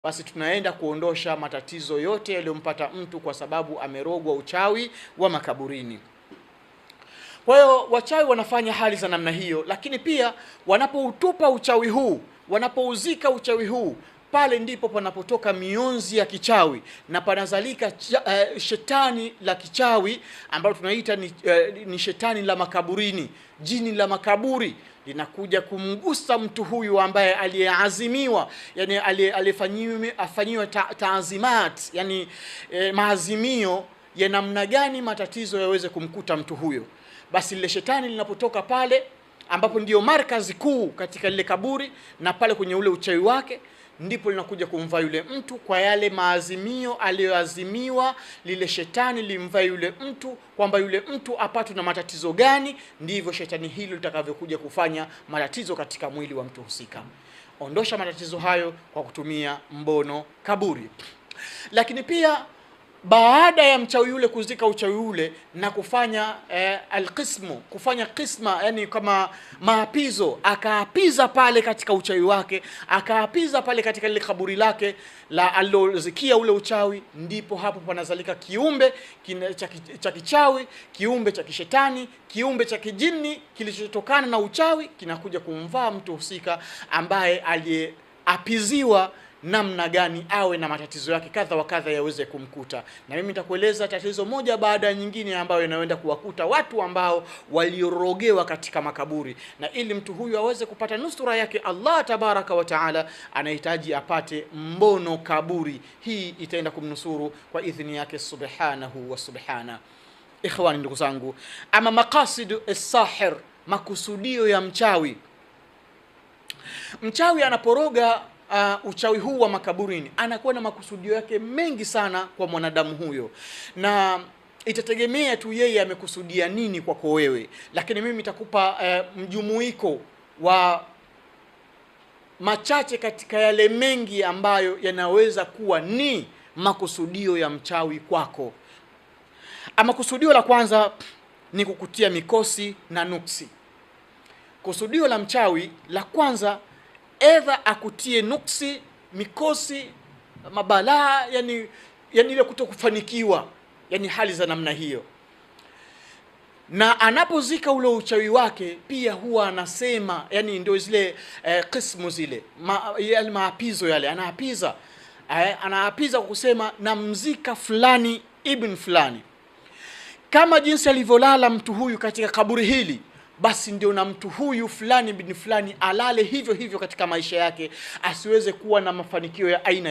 basi tunaenda kuondosha matatizo yote yaliyompata mtu kwa sababu amerogwa uchawi wa makaburini. Kwa hiyo wachawi wanafanya hali za namna hiyo, lakini pia wanapoutupa uchawi huu, wanapouzika uchawi huu, pale ndipo panapotoka mionzi ya kichawi na panazalika shetani la kichawi ambalo tunaita ni shetani la makaburini, jini la makaburi, linakuja kumgusa mtu huyu ambaye aliyeazimiwa, yani alifanyiwa taazimat, yani maazimio ya namna gani matatizo yaweze kumkuta mtu huyo. Basi lile shetani linapotoka pale ambapo ndiyo markazi kuu katika lile kaburi, na pale kwenye ule uchawi wake, ndipo linakuja kumvaa yule mtu kwa yale maazimio aliyoazimiwa lile shetani limvaa yule mtu, kwamba yule mtu apatwe na matatizo gani, ndivyo shetani hilo litakavyokuja kufanya matatizo katika mwili wa mtu husika. Ondosha matatizo hayo kwa kutumia mbono kaburi. Lakini pia baada ya mchawi yule kuzika uchawi ule na kufanya alqismu, kufanya qisma, yani kama maapizo, akaapiza pale katika uchawi wake, akaapiza pale katika lile kaburi lake la alilozikia ule uchawi, ndipo hapo panazalika kiumbe cha kichawi, kiumbe cha kishetani, kiumbe cha kijini kilichotokana na uchawi, kinakuja kumvaa mtu husika ambaye aliyeapiziwa namna gani awe na matatizo yake kadha wa kadha yaweze kumkuta. Na mimi nitakueleza tatizo moja baada ya nyingine ambayo inaenda kuwakuta watu ambao waliorogewa katika makaburi, na ili mtu huyu aweze kupata nusura yake Allah tabaraka wa taala, anahitaji apate mbono kaburi. Hii itaenda kumnusuru kwa idhini yake subhanahu wa subhana. Ikhwani, ndugu zangu, ama maqasidu as-sahir, makusudio ya mchawi. Mchawi anaporoga uchawi huu wa makaburini anakuwa na makusudio yake mengi sana kwa mwanadamu huyo, na itategemea tu yeye amekusudia nini kwako wewe, lakini mimi nitakupa mjumuiko wa machache katika yale mengi ambayo yanaweza kuwa ni makusudio ya mchawi kwako. Ama kusudio la kwanza ni kukutia mikosi na nuksi. Kusudio la mchawi la kwanza, edha akutie nuksi, mikosi, mabalaa, yani ile kutokufanikiwa, yani hali za namna hiyo. Na anapozika ule uchawi wake pia huwa anasema, yani ndio zile qismu zile yale maapizo yale, anaapiza kwa kusema namzika fulani ibn fulani, kama jinsi alivyolala mtu huyu katika kaburi hili, basi ndio na mtu huyu fulani bin fulani alale hivyo hivyo katika maisha yake, asiweze kuwa na mafanikio ya aina